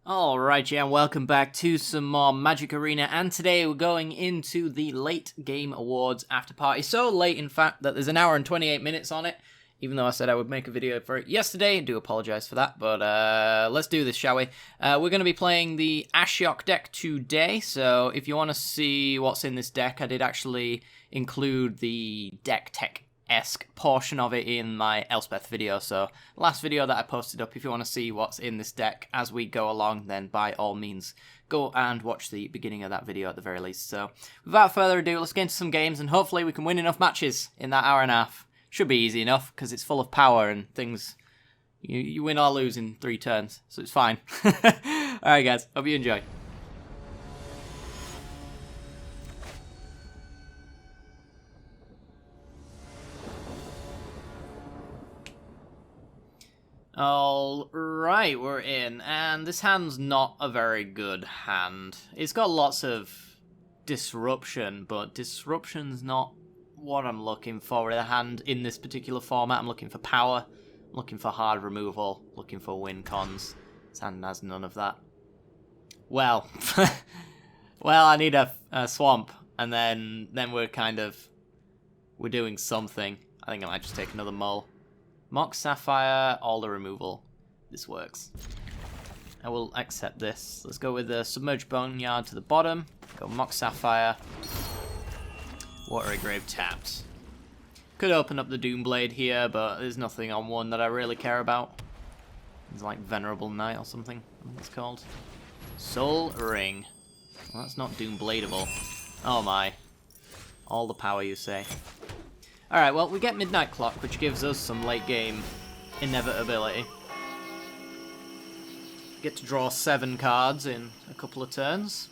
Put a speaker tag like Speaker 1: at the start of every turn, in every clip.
Speaker 1: Alright, yeah, welcome back to some more Magic Arena, and today we're going into the late game awards after party. So late, in fact, that there's an hour and 28 minutes on it, even though I said I would make a video for it yesterday. I do apologise for that, but let's do this, shall we? We're going to be playing the Ashiok deck today, so if you want to see what's in this deck, I did actually include the deck tech-esque portion of it in my Elspeth video, so last video that I posted up. If you want to see what's in this deck as we go along, then by all means go and watch the beginning of that video at the very least. So without further ado, let's get into some games and hopefully we can win enough matches in that hour and a half. Should be easy enough because it's full of power and things. You win or lose in 3 turns, so it's fine. Alright guys, hope you enjoy. Alright, we're in, and this hand's not a very good hand. It's got lots of disruption, but disruption's not what I'm looking for with a hand in this particular format. I'm looking for power, I'm looking for hard removal, looking for win cons. This hand has none of that. Well, well, I need a swamp, and then we're doing something. I think I might just take another mole. Mock Sapphire, all the removal. This works. I will accept this. Let's go with the Submerged Boneyard to the bottom. Go Mock Sapphire. Watery Grave tapped. Could open up the Doomblade here, but there's nothing on one that I really care about. It's like Venerable Knight or something, I think it's called. Soul Ring. Well, that's not Doombladeable. Oh my. All the power, you say. Alright, well, we get Midnight Clock, which gives us some late game inevitability. Get to draw 7 cards in a couple of turns.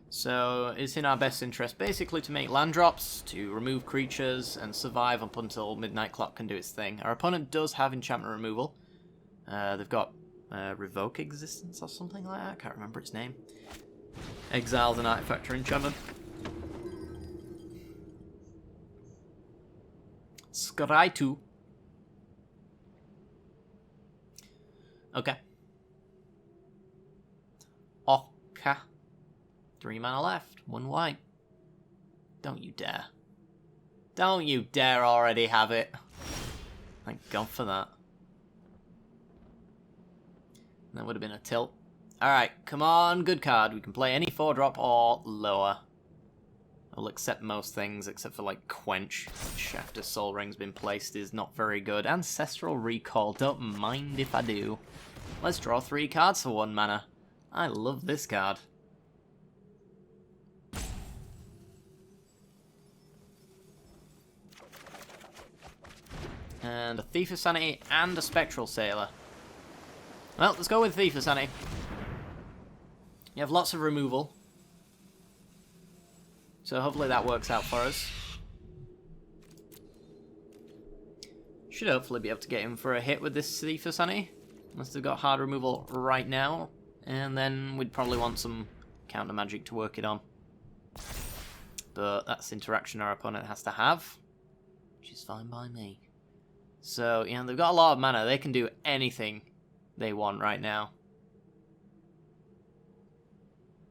Speaker 1: So it's in our best interest basically to make land drops, to remove creatures, and survive up until Midnight Clock can do its thing. Our opponent does have enchantment removal. They've got Revoke Existence or something like that, I can't remember its name. Exiles an artifact or enchantment. Scry2. Okay. Okay. 3 mana left. 1 white. Don't you dare. Don't you dare already have it. Thank God for that. That would have been a tilt. Alright, come on, good card. We can play any 4-drop or lower. I'll accept most things except for like Quench, which after Soul Ring's been placed is not very good. Ancestral Recall, don't mind if I do. Let's draw 3 cards for 1 mana. I love this card. And a Thief of Sanity and a Spectral Sailor. Well, let's go with Thief of Sanity. You have lots of removal. So hopefully that works out for us. Should hopefully be able to get him for a hit with this Thief of Sanity. Unless they've got hard removal right now. And then we'd probably want some counter magic to work it on. But that's interaction our opponent has to have. Which is fine by me. So, yeah, they've got a lot of mana. They can do anything they want right now.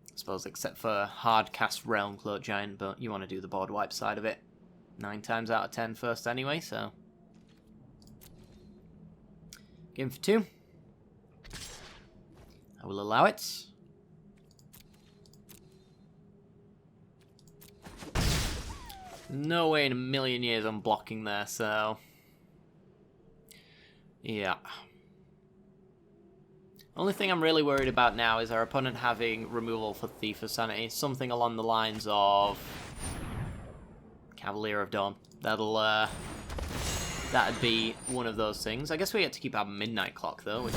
Speaker 1: I suppose, except for hard cast Realm Cloak Giant, but you want to do the board wipe side of it 9 times out of 10 first anyway, so. Game for 2. I will allow it. No way in a million years I'm blocking there, so. Yeah. Only thing I'm really worried about now is our opponent having removal for Thief of Sanity. Something along the lines of Cavalier of Dawn. That'd be one of those things. I guess we get to keep our Midnight Clock though, which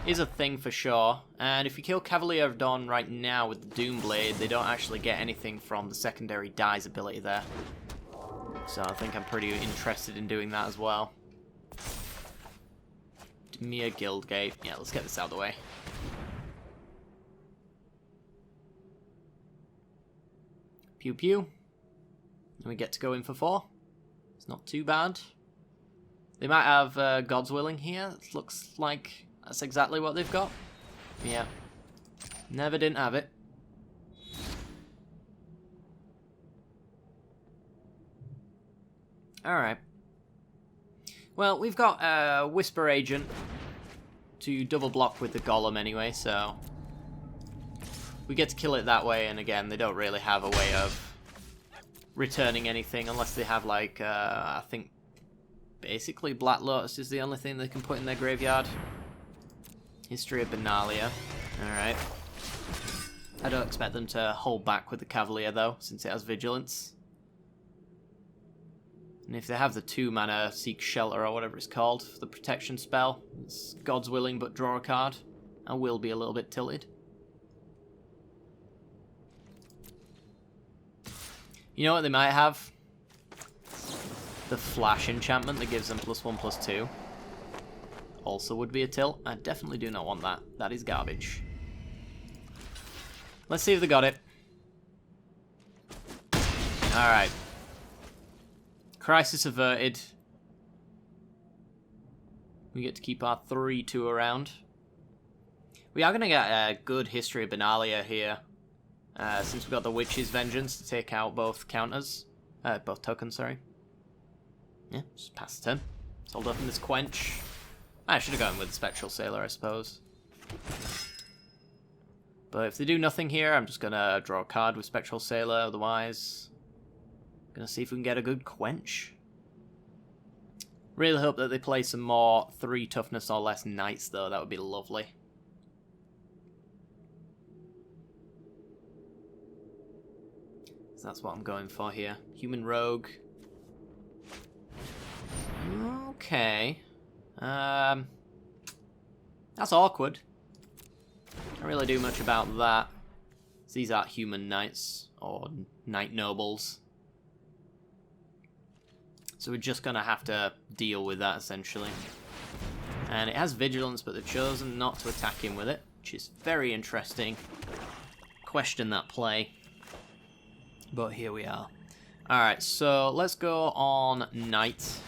Speaker 1: is a thing for sure. And if you kill Cavalier of Dawn right now with the Doomblade, they don't actually get anything from the secondary Dies ability there. So I think I'm pretty interested in doing that as well. Mere Guildgate. Yeah, let's get this out of the way. Pew pew. And we get to go in for 4. It's not too bad. They might have God's Willing here. It looks like that's exactly what they've got. Yeah. Never didn't have it. Alright. Well, we've got a Whisper Agent to double block with the Golem anyway, so we get to kill it that way, and again, they don't really have a way of returning anything unless they have, like, I think basically Black Lotus is the only thing they can put in their graveyard. History of Benalia. Alright. I don't expect them to hold back with the Cavalier, though, since it has Vigilance. And if they have the 2-mana Seek Shelter, or whatever it's called, the protection spell, it's God's Willing but draw a card. I will be a little bit tilted. You know what they might have? The Flash enchantment that gives them +1/+2. Also would be a tilt. I definitely do not want that. That is garbage. Let's see if they got it. Alright. Crisis averted. We get to keep our 3/2 around. We are going to get a good History of Benalia here. Since we've got the Witch's Vengeance to take out both counters. Both tokens, sorry. Yeah, just pass the turn. Let's hold up in this Quench. I should have gone with the Spectral Sailor, I suppose. But if they do nothing here, I'm just going to draw a card with Spectral Sailor, otherwise going to see if we can get a good Quench. Really hope that they play some more 3 toughness or less Knights, though. That would be lovely. So that's what I'm going for here. Human Rogue. Okay. That's awkward. Can't really do much about that. These aren't human knights, or knight nobles. So we're just going to have to deal with that, essentially. And it has Vigilance, but they've chosen not to attack him with it, which is very interesting. Question that play. But here we are. Alright, so let's go on Knight.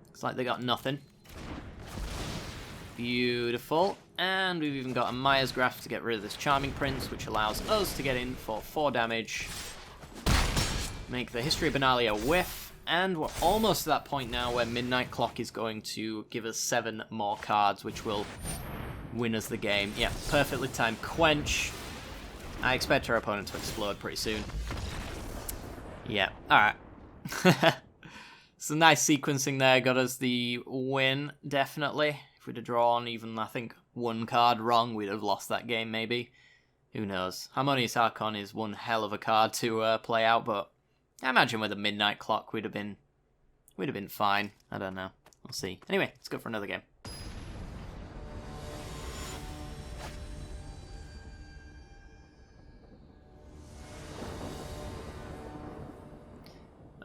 Speaker 1: Looks like they got nothing. Beautiful. And we've even got a Maya's Graph to get rid of this Charming Prince, which allows us to get in for 4 damage. Make the History of Benalia a whiff. And we're almost to that point now where Midnight Clock is going to give us 7 more cards, which will win us the game. Yeah, perfectly timed Quench. I expect our opponent to explode pretty soon. Yeah, alright. Some nice sequencing there, got us the win, definitely. If we'd have drawn even, I think, 1 card wrong, we'd have lost that game, maybe. Who knows? Harmonious Archon is one hell of a card to play out, but I imagine with a Midnight Clock we'd have been fine. I don't know. We'll see. Anyway, let's go for another game.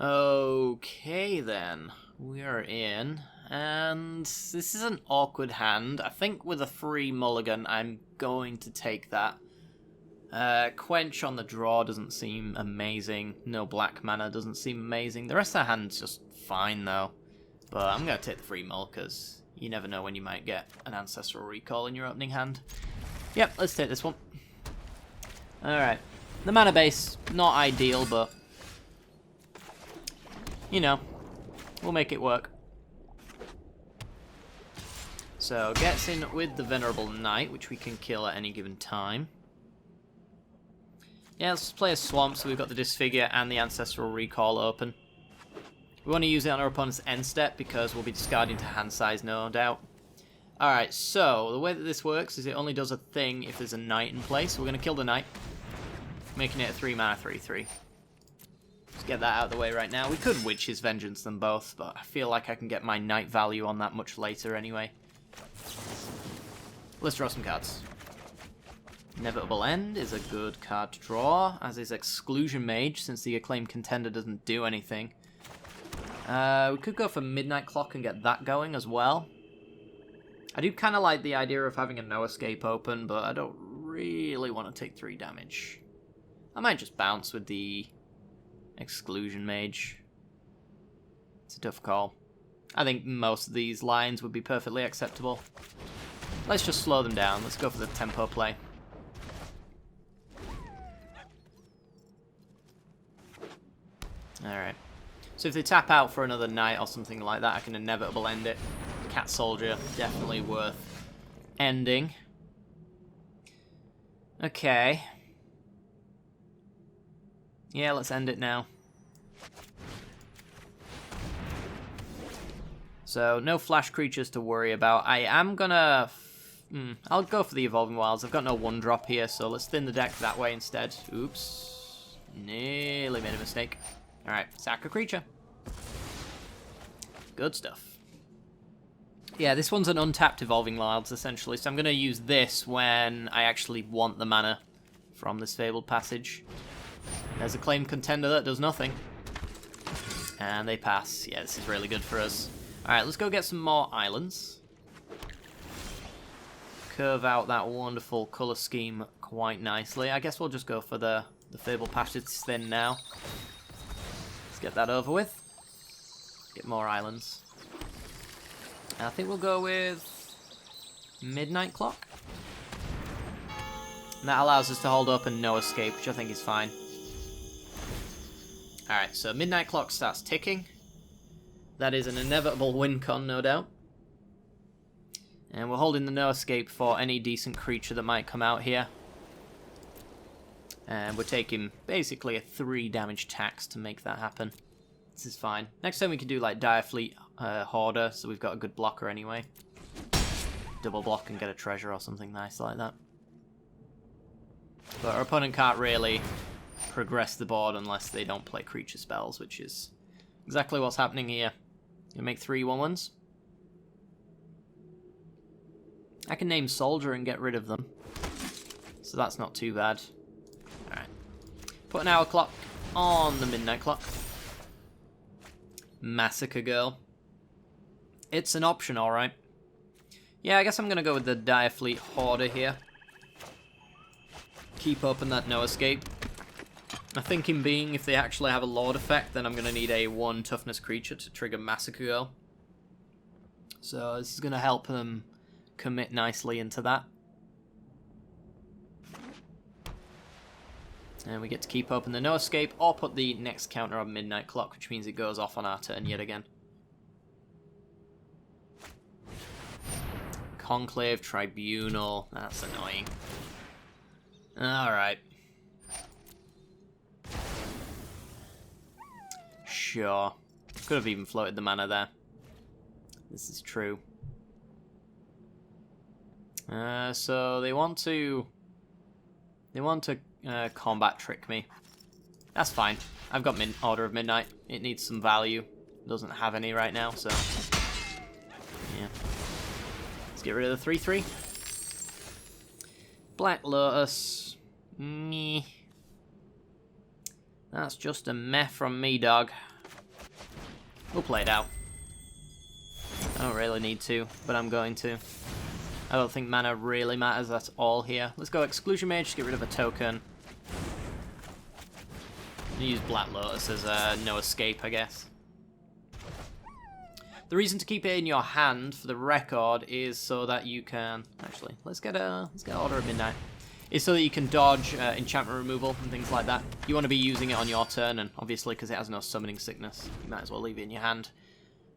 Speaker 1: Okay then, we are in, and this is an awkward hand. I think with a free mulligan, I'm going to take that. Quench on the draw doesn't seem amazing. No black mana doesn't seem amazing. The rest of the hand's just fine though. But I'm going to take the free mull because you never know when you might get an Ancestral Recall in your opening hand. Yep, let's take this one. Alright. The mana base, not ideal, but you know, we'll make it work. So, gets in with the Venerable Knight, which we can kill at any given time. Yeah, let's play a Swamp, so we've got the Disfigure and the Ancestral Recall open. We want to use it on our opponent's end step, because we'll be discarding to hand size, no doubt. Alright, so, the way that this works is it only does a thing if there's a Knight in play, so we're going to kill the Knight, making it a 3-mana 3/3. Let's get that out of the way right now. We could Witch's Vengeance them both, but I feel like I can get my Knight value on that much later anyway. Let's draw some cards. Inevitable End is a good card to draw, as is Exclusion Mage, since the Acclaimed Contender doesn't do anything. We could go for Midnight Clock and get that going as well. I do kind of like the idea of having a No Escape open, but I don't really want to take 3 damage. I might just bounce with the Exclusion Mage. It's a tough call. I think most of these lines would be perfectly acceptable. Let's just slow them down. Let's go for the tempo play. Alright. So if they tap out for another knight or something like that, I can inevitable end it. Cat soldier, definitely worth ending. Okay. Yeah, let's end it now. So, no flash creatures to worry about. I am gonna... I'll go for the Evolving Wilds. I've got no 1-drop here, so let's thin the deck that way instead. Oops. Nearly made a mistake. Alright, sack a creature. Good stuff. Yeah, this one's an untapped Evolving Wilds, essentially, so I'm going to use this when I actually want the mana from this Fabled Passage. There's a claimed contender that does nothing. And they pass. Yeah, this is really good for us. Alright, let's go get some more islands. Curve out that wonderful colour scheme quite nicely. I guess we'll just go for the Fabled Passage thin now. Let's get that over with. Get more islands. I think we'll go with Midnight Clock. And that allows us to hold up and no escape, which I think is fine. Alright, so Midnight Clock starts ticking. That is an inevitable win con, no doubt. And we're holding the no escape for any decent creature that might come out here. And we're taking basically a 3 damage tax to make that happen. This is fine. Next time we can do like Dire Fleet Hoarder, so we've got a good blocker anyway. Double block and get a treasure or something nice like that. But our opponent can't really progress the board unless they don't play creature spells, which is exactly what's happening here. You make 3 1/1s. I can name Soldier and get rid of them, so that's not too bad. Alright. Put an hour clock on the Midnight Clock. Massacre Girl. It's an option, alright. Yeah, I guess I'm going to go with the Dire Fleet Hoarder here. Keep open that no escape. My thinking being, if they actually have a Lord effect, then I'm going to need a 1 toughness creature to trigger Massacre Girl. So this is going to help them commit nicely into that. And we get to keep open the no escape, or put the next counter on Midnight Clock, which means it goes off on our turn yet again. Conclave Tribunal, that's annoying. Alright. Sure. Could have even floated the mana there. This is true. So they want to combat trick me. That's fine. I've got Order of Midnight. It needs some value. It doesn't have any right now, so yeah. Let's get rid of the 3/3. Black Lotus. Meh. That's just a meh from me, dog. We'll play it out. I don't really need to, but I'm going to. I don't think mana really matters at all here. Let's go Exclusion Mage, get rid of a token. Use Black Lotus as a no escape, I guess. The reason to keep it in your hand, for the record, is so that you can... Actually, let's get Order of Midnight. Is so that you can dodge enchantment removal and things like that. You want to be using it on your turn, and obviously because it has no summoning sickness, you might as well leave it in your hand.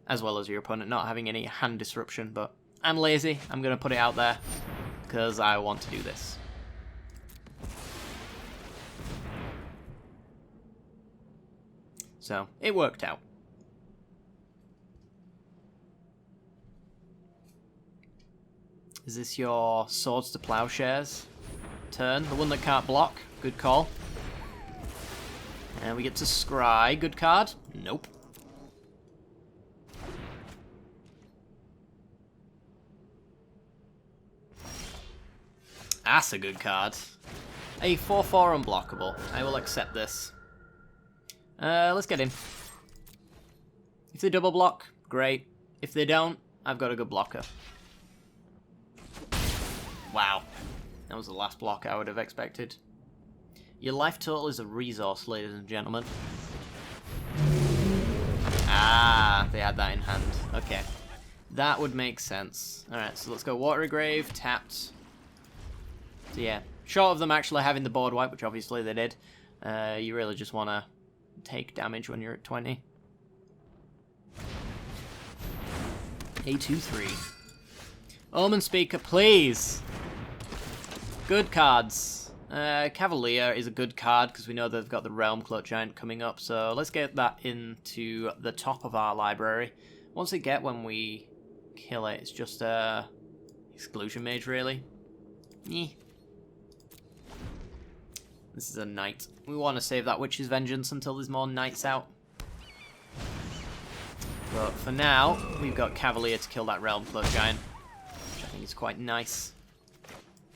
Speaker 1: As well as your opponent not having any hand disruption, but I'm lazy. I'm going to put it out there because I want to do this. So, it worked out. Is this your Swords to Plowshares turn? The one that can't block? Good call. And we get to Scry. Good card? Nope. That's a good card. A 4/4 unblockable. I will accept this. Let's get in. If they double block, great. If they don't, I've got a good blocker. Wow. That was the last block I would have expected. Your life total is a resource, ladies and gentlemen. Ah, they had that in hand. Okay. That would make sense. Alright, so let's go Watery Grave, tapped. So yeah, short of them actually having the board wipe, which obviously they did, you really just want to take damage when you're at 20. A2-3. Omen Speaker, please! Good cards. Cavalier is a good card because we know they've got the Realm Cloak Giant coming up, so let's get that into the top of our library. Once we get when we kill it, it's just Exclusion Mage, really. This is a Knight. We want to save that Witch's Vengeance until there's more Knights out. But for now, we've got Cavalier to kill that Realm Cloak Giant, which I think is quite nice.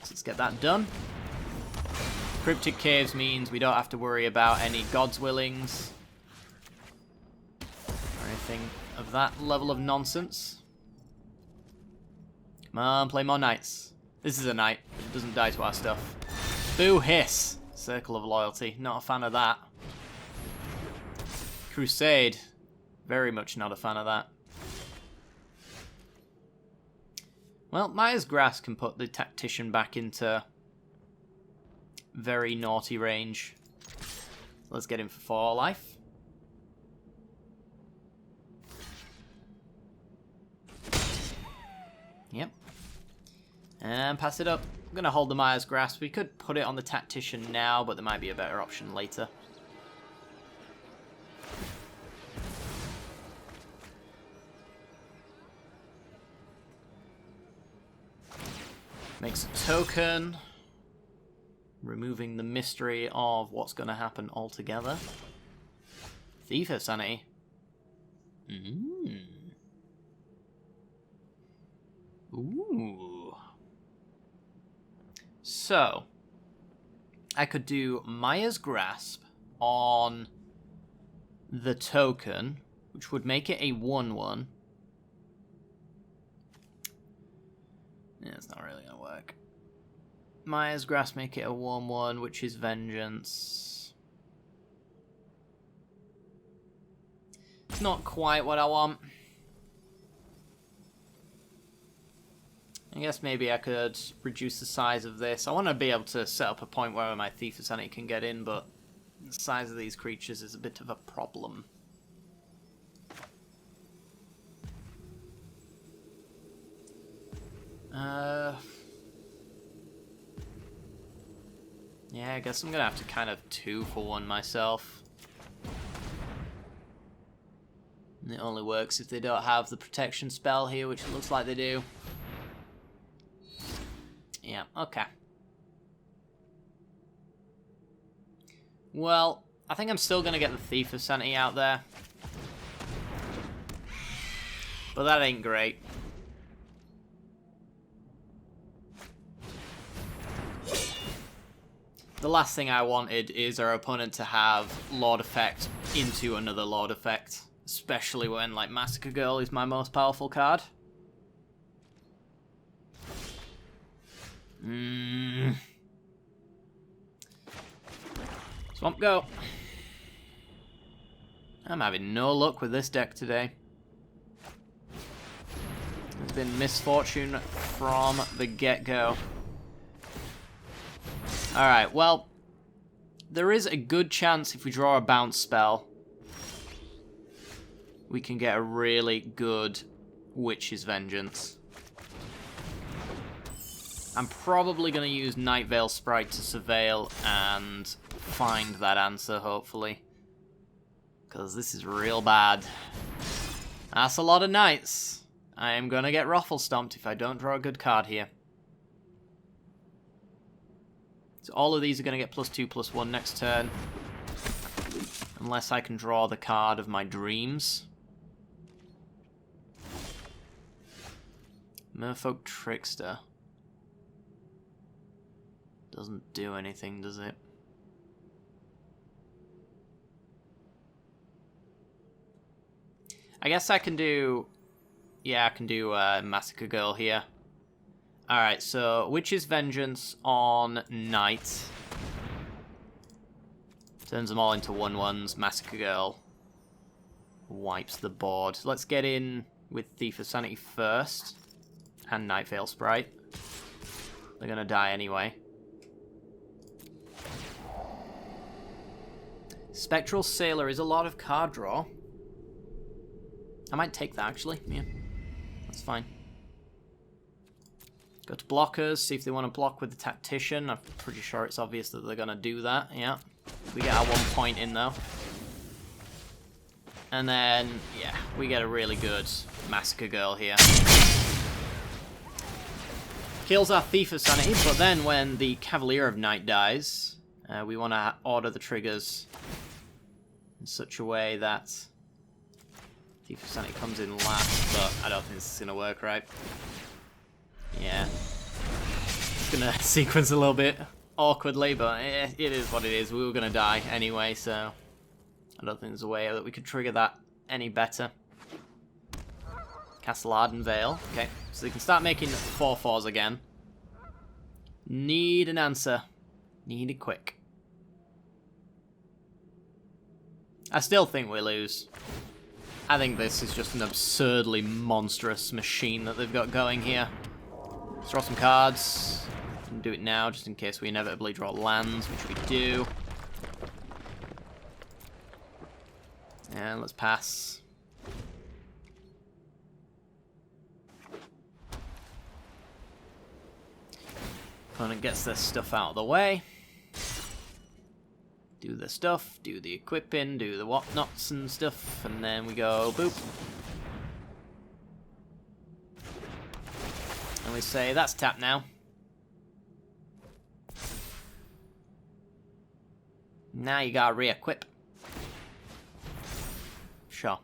Speaker 1: So let's get that done. Cryptic Caves means we don't have to worry about any God's Willings or anything of that level of nonsense. Come on, play more Knights. This is a Knight. It doesn't die to our stuff. Boo hiss. Circle of Loyalty. Not a fan of that. Crusade. Very much not a fan of that. Well, Maya's Grass can put the Tactician back into very naughty range. Let's get him for 4 life. Yep. And pass it up. I'm going to hold the Maya's Grasp. We could put it on the Tactician now, but there might be a better option later. Makes a token, removing the mystery of what's going to happen altogether. Thief of Sanity. Ooh. So, I could do Maya's Grasp on the token, which would make it a 1/1. Yeah, it's not really going to work. Maya's Grasp make it a 1/1, which is Vengeance. It's not quite what I want. I guess maybe I could reduce the size of this. I want to be able to set up a point where my Thief of Sanity can get in, but the size of these creatures is a bit of a problem. Yeah, I guess I'm gonna have to kind of 2-for-1 myself. And it only works if they don't have the protection spell here, which it looks like they do. Yeah, okay. Well, I think I'm still gonna get the Thief of Sanity out there. But that ain't great. The last thing I wanted is our opponent to have Lord Effect into another Lord Effect. Especially when, like, Massacre Girl is my most powerful card. Swamp Go. I'm having no luck with this deck today. It's been misfortune from the get-go. Alright, well, there is a good chance if we draw a bounce spell, we can get a really good Witch's Vengeance. I'm probably going to use Night Veil Sprite to surveil and find that answer, hopefully. Because this is real bad. That's a lot of Knights. I am going to get Ruffle Stomped if I don't draw a good card here. So all of these are going to get +2/+1 next turn. Unless I can draw the card of my dreams. Merfolk Trickster. Doesn't do anything, does it? I guess I can do... Yeah, I can do Massacre Girl here. Alright, so Witch's Vengeance on Knight. Turns them all into 1/1s. Massacre Girl. Wipes the board. Let's get in with Thief of Sanity first. And Night Veil Sprite. They're gonna die anyway. Spectral Sailor is a lot of card draw. I might take that, actually. Yeah, that's fine. Go to blockers, see if they want to block with the Tactician. I'm pretty sure it's obvious that they're going to do that, yeah. We get our 1 point in, though. And then, yeah, we get a really good Massacre Girl here. Kills our Thief of Sanity, but then when the Cavalier of Night dies, we want to order the triggers in such a way that Thief of Sanity comes in last, but I don't think this is going to work, right? Yeah. It's going to sequence a little bit awkwardly, but it is what it is. We were going to die anyway, so I don't think there's a way that we could trigger that any better. Castle Ardenvale. Okay, so they can start making 4/4s again. Need an answer. Need it quick. I still think we lose. I think this is just an absurdly monstrous machine that they've got going here. Let's draw some cards. And do it now, just in case we inevitably draw lands, which we do. And let's pass. Opponent gets their stuff out of the way. Do the stuff, do the equipping, do the whatnots and stuff, and then we go boop. And we say, that's tapped now. Now you gotta re-equip. Sure.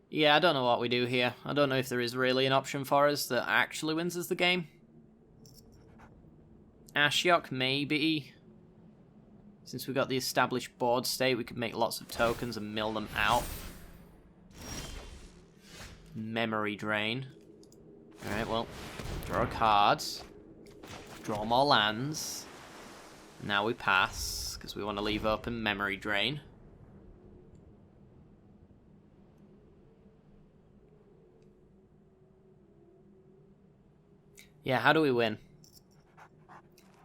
Speaker 1: Yeah, I don't know what we do here. I don't know if there is really an option for us that actually wins us the game. Ashiok, maybe. Since we got the established board state, we could make lots of tokens and mill them out. Memory drain. Alright, well, draw a card. Draw more lands. Now we pass, because we want to leave open memory drain. Yeah, how do we win?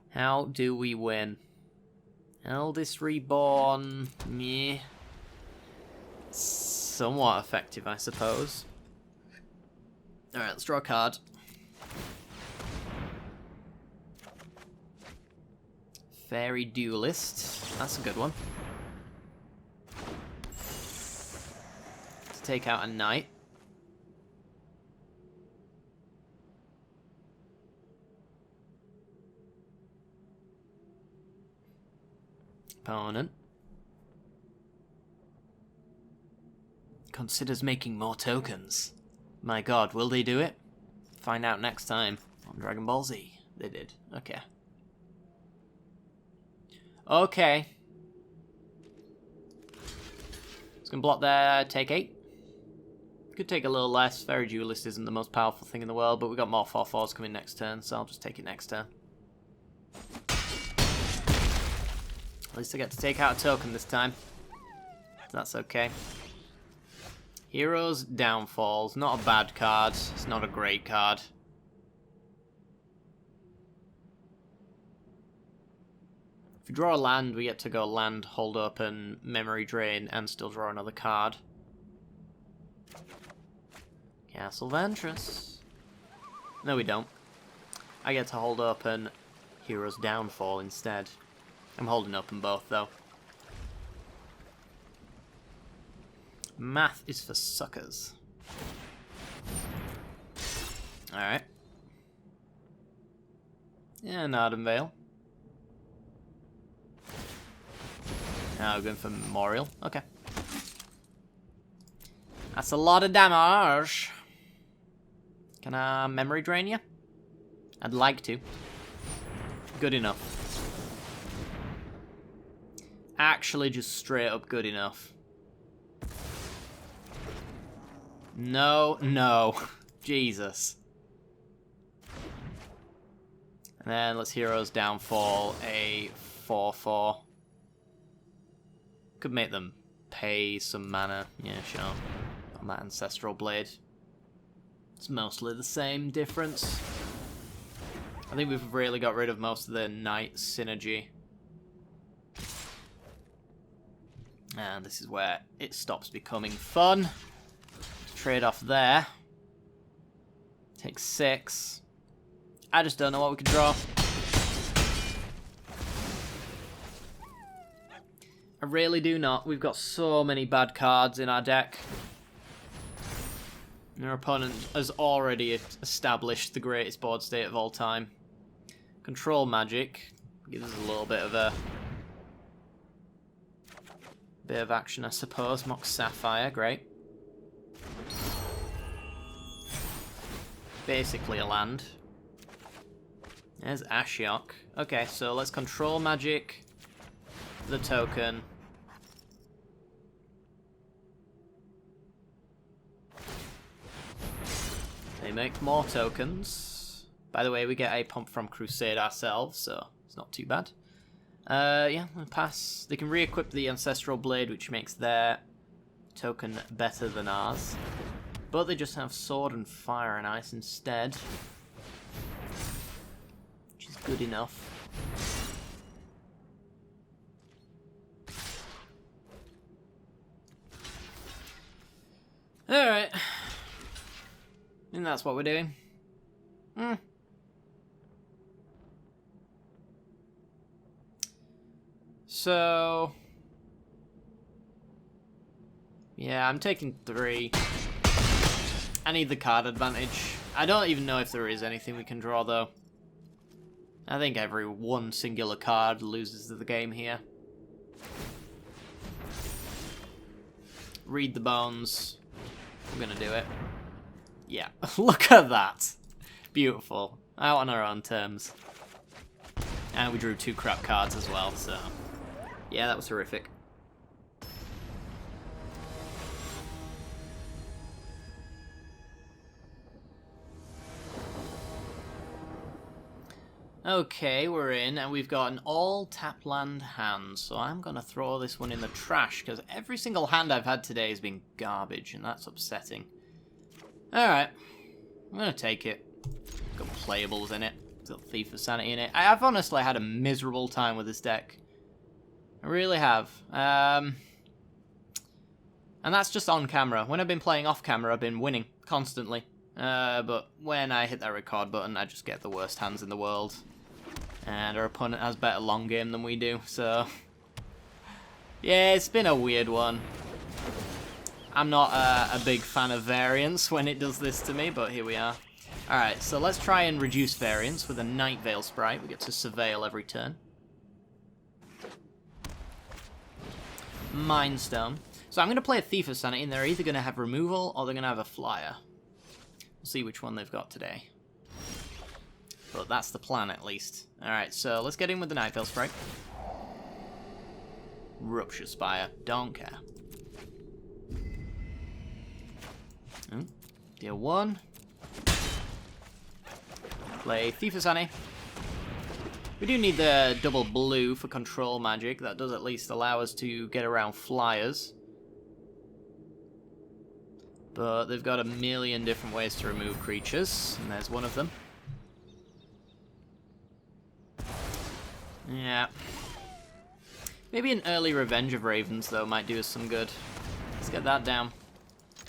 Speaker 1: How do we win? Eldest Reborn, meh. Somewhat effective, I suppose. Alright, let's draw a card. Fairy Duelist. That's a good one. To take out a knight. Opponent considers making more tokens. My god, will they do it? Find out next time on Dragon Ball Z. They did. Okay. Okay. It's gonna block there, take 8. Could take a little less. Fairy Duelist isn't the most powerful thing in the world, but we got more 4/4s coming next turn, so I'll just take it next turn. At least I get to take out a token this time. That's okay. Heroes Downfalls. Not a bad card. It's not a great card. If we draw a land, we get to go land, hold open, memory drain, and still draw another card. Castle Ventress. No, we don't. I get to hold open Heroes Downfall instead. I'm holding open both, though. Math is for suckers. Alright. Yeah, Ardenvale. Now we're going for Memorial. Okay. That's a lot of damage. Can I memory drain you? I'd like to. Good enough. Actually, just straight up good enough. No, no. Jesus. And then let's Heroes Downfall a 4/4. Could make them pay some mana. Yeah, sure. On that Ancestral Blade. It's mostly the same difference. I think we've really got rid of most of the Knight synergy. And this is where it stops becoming fun. Trade off there. Take 6. I just don't know what we can draw. I really do not. We've got so many bad cards in our deck. Our opponent has already established the greatest board state of all time. Control Magic gives us a little bit of action, I suppose. Mox Sapphire, great. Basically a land. There's Ashiok. Okay, so let's Control Magic the token. They make more tokens. By the way, we get a pump from Crusade ourselves, so it's not too bad. Yeah, we'll pass. They can re-equip the Ancestral Blade, which makes their token better than ours. But they just have Sword and Fire and Ice instead. Which is good enough. Alright. And that's what we're doing. So... yeah, I'm taking 3. I need the card advantage. I don't even know if there is anything we can draw, though. I think every one singular card loses the game here. Read the bones. We're gonna do it. Yeah, look at that. Beautiful. Out on our own terms. And we drew 2 crap cards as well, so... yeah, that was horrific. Okay, we're in, and we've got an all-tap land hand, so I'm going to throw this one in the trash, because every single hand I've had today has been garbage, and that's upsetting. Alright, I'm going to take it. Got playables in it, got Thief of Sanity in it. I've honestly had a miserable time with this deck. I really have. And that's just on camera. When I've been playing off camera, I've been winning constantly. But when I hit that record button, I just get the worst hands in the world. And our opponent has better long game than we do, so... yeah, it's been a weird one. I'm not a big fan of variance when it does this to me, but here we are. Alright, so let's try and reduce variance with a Night Veil sprite. We get to Surveil every turn. Mindstone. So I'm going to play a Thief of Sanity, and they're either going to have removal or they're going to have a flyer. We'll see which one they've got today. But that's the plan, at least. Alright, so let's get in with the Night Veil sprite. Rupture Spire. Don't care. Deal 1. Play Thief of Sanity. We do need the double blue for Control Magic. That does at least allow us to get around flyers. But they've got a million different ways to remove creatures, and there's one of them. Yeah. Maybe an early Revenge of Ravens, though, might do us some good. Let's get that down.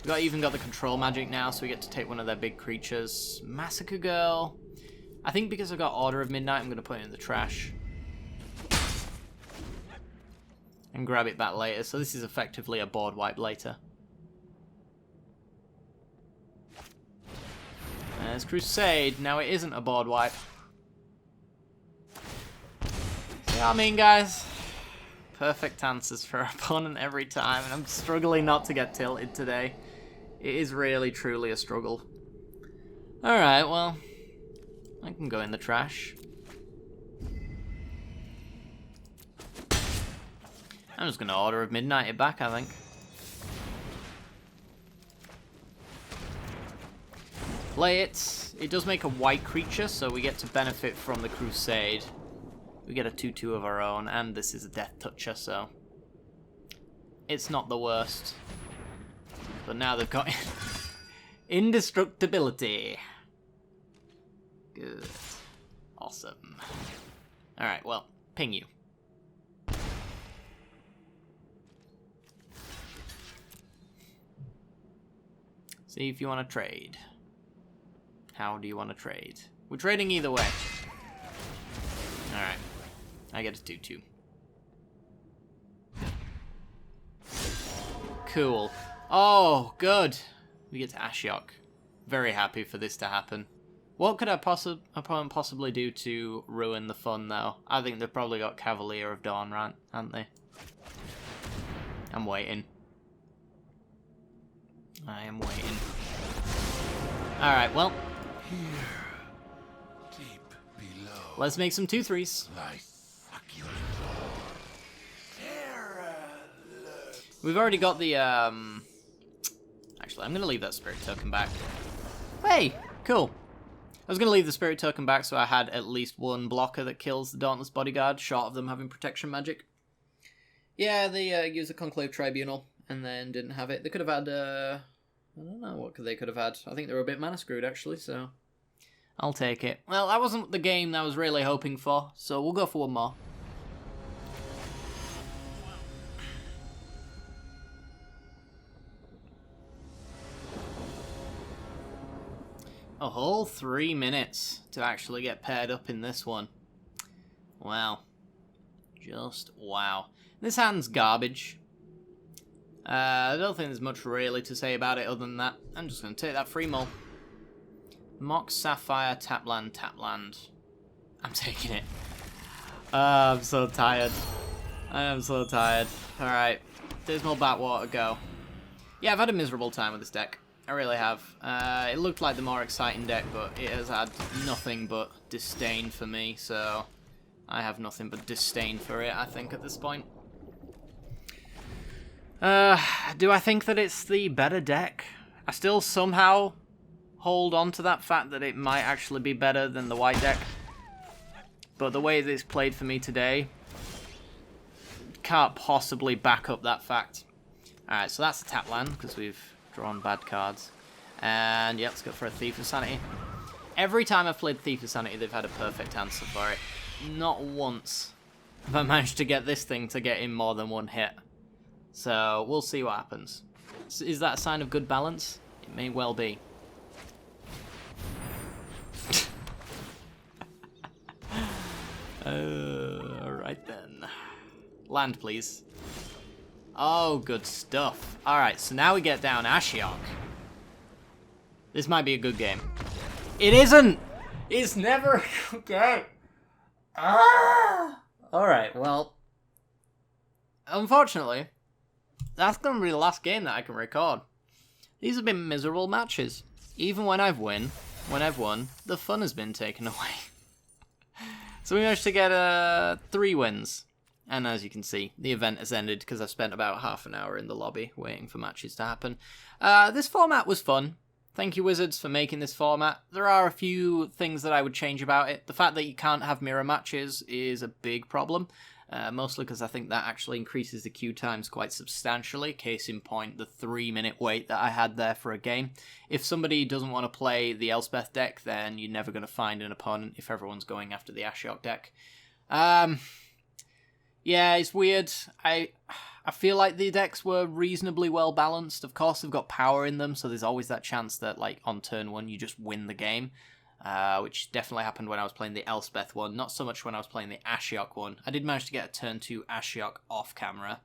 Speaker 1: We've even got the Control Magic now, so we get to take one of their big creatures. Massacre Girl. I think because I've got Order of Midnight, I'm going to put it in the trash. And grab it back later, so this is effectively a board wipe later. There's Crusade. Now it isn't a board wipe. See what I mean, guys? Perfect answers for our opponent every time, and I'm struggling not to get tilted today. It is really, truly a struggle. Alright, well, I can go in the trash. I'm just going to Order of Midnight it back, I think. Play it. It does make a white creature, so we get to benefit from the Crusade. We get a 2/2 of our own, and this is a Death Toucher, so... it's not the worst. But now they've got indestructibility. Good. Awesome. Alright, well, ping you. See if you want to trade. How do you want to trade? We're trading either way. Alright. I get a 2-2. Cool. Oh, good. We get to Ashiok. Very happy for this to happen. What could our opponent possibly do to ruin the fun, though? I think they've probably got Cavalier of Dawn, right? Haven't they? I'm waiting. I am waiting. Alright, well.
Speaker 2: Here, deep below.
Speaker 1: Let's make some 2-3s.
Speaker 2: Lie succulent.
Speaker 1: We've already got the, Actually, I'm going to leave that spirit token back. Hey, cool. I was going to leave the spirit token back so I had at least one blocker that kills the Dauntless Bodyguard, short of them having protection magic. Yeah, they used the Conclave Tribunal and then didn't have it. They could have had, I don't know what they could have had. I think they were a bit mana screwed, actually, so I'll take it. Well, that wasn't the game that I was really hoping for, so we'll go for one more. A whole 3 minutes to actually get paired up in this one. Wow. Just wow. This hand's garbage. I don't think there's much really to say about it other than that. I'm just going to take that free mull. Mox, Sapphire, Tapland, Tapland. I'm taking it. I'm so tired. I am so tired. Alright. Dismal Backwater, go. Yeah, I've had a miserable time with this deck. I really have. It looked like the more exciting deck, but it has had nothing but disdain for me, so I have nothing but disdain for it, I think, at this point. Do I think that it's the better deck? I still somehow hold on to that fact that it might actually be better than the white deck. But the way that it's played for me today can't possibly back up that fact. Alright, so that's a tap land, because we've drawn bad cards. And yeah, let's go for a Thief of Sanity. Every time I've played Thief of Sanity, they've had a perfect answer for it. Not once have I managed to get this thing to get in more than one hit. So we'll see what happens. Is that a sign of good balance? It may well be. Alright then. Land, please. Oh, good stuff. Alright, so now we get down Ashiok. This might be a good game. It isn't! It's never a good game. Ah! Alright, well. Unfortunately, that's going to be the last game that I can record. These have been miserable matches. Even when I've won, the fun has been taken away. So we managed to get 3 wins. And as you can see, the event has ended because I've spent about half an hour in the lobby waiting for matches to happen. This format was fun. Thank you, Wizards, for making this format. There are a few things that I would change about it. The fact that you can't have mirror matches is a big problem. Mostly because I think that actually increases the queue times quite substantially. Case in point, the 3-minute wait that I had there for a game. If somebody doesn't want to play the Elspeth deck, then you're never going to find an opponent if everyone's going after the Ashiok deck. Yeah, it's weird. I feel like the decks were reasonably well balanced. Of course, they've got power in them, so there's always that chance that, like, on turn 1, you just win the game. Which definitely happened when I was playing the Elspeth one. Not so much when I was playing the Ashiok one. I did manage to get a turn 2 Ashiok off camera,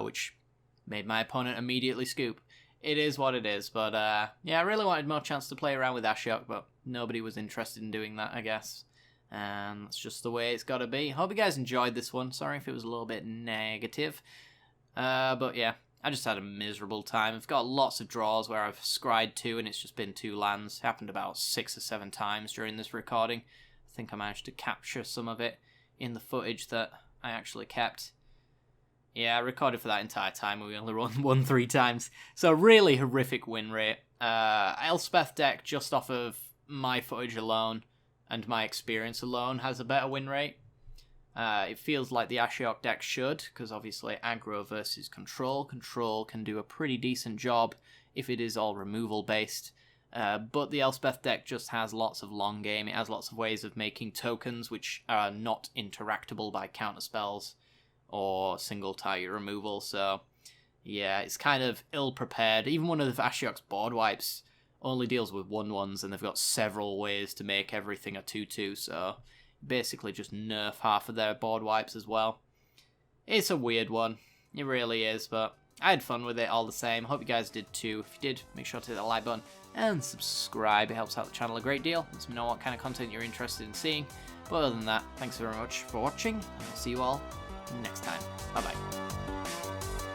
Speaker 1: which made my opponent immediately scoop. It is what it is, but yeah, I really wanted more chance to play around with Ashiok, but nobody was interested in doing that, I guess. And that's just the way it's got to be. Hope you guys enjoyed this one. Sorry if it was a little bit negative. But yeah, I just had a miserable time. I've got lots of draws where I've scryed 2 and it's just been 2 lands. It happened about 6 or 7 times during this recording. I think I managed to capture some of it in the footage that I actually kept. Yeah, I recorded for that entire time. We only won 3 times. So really horrific win rate. Elspeth deck, just off of my footage alone and my experience alone, has a better win rate. It feels like the Ashiok deck should, because obviously aggro versus control. Control can do a pretty decent job if it is all removal based. But the Elspeth deck just has lots of long game. It has lots of ways of making tokens which are not interactable by counterspells or single target removal. So yeah, it's kind of ill prepared. Even one of the Ashiok's board wipes only deals with 1/1s, and they've got several ways to make everything a 2/2. So basically just nerf half of their board wipes as well. It's a weird one. It really is, but I had fun with it all the same. Hope you guys did too. If you did, make sure to hit that like button and subscribe. It helps out the channel a great deal. Lets me know what kind of content you're interested in seeing. But other than that, thanks very much for watching, and I'll see you all next time. Bye bye.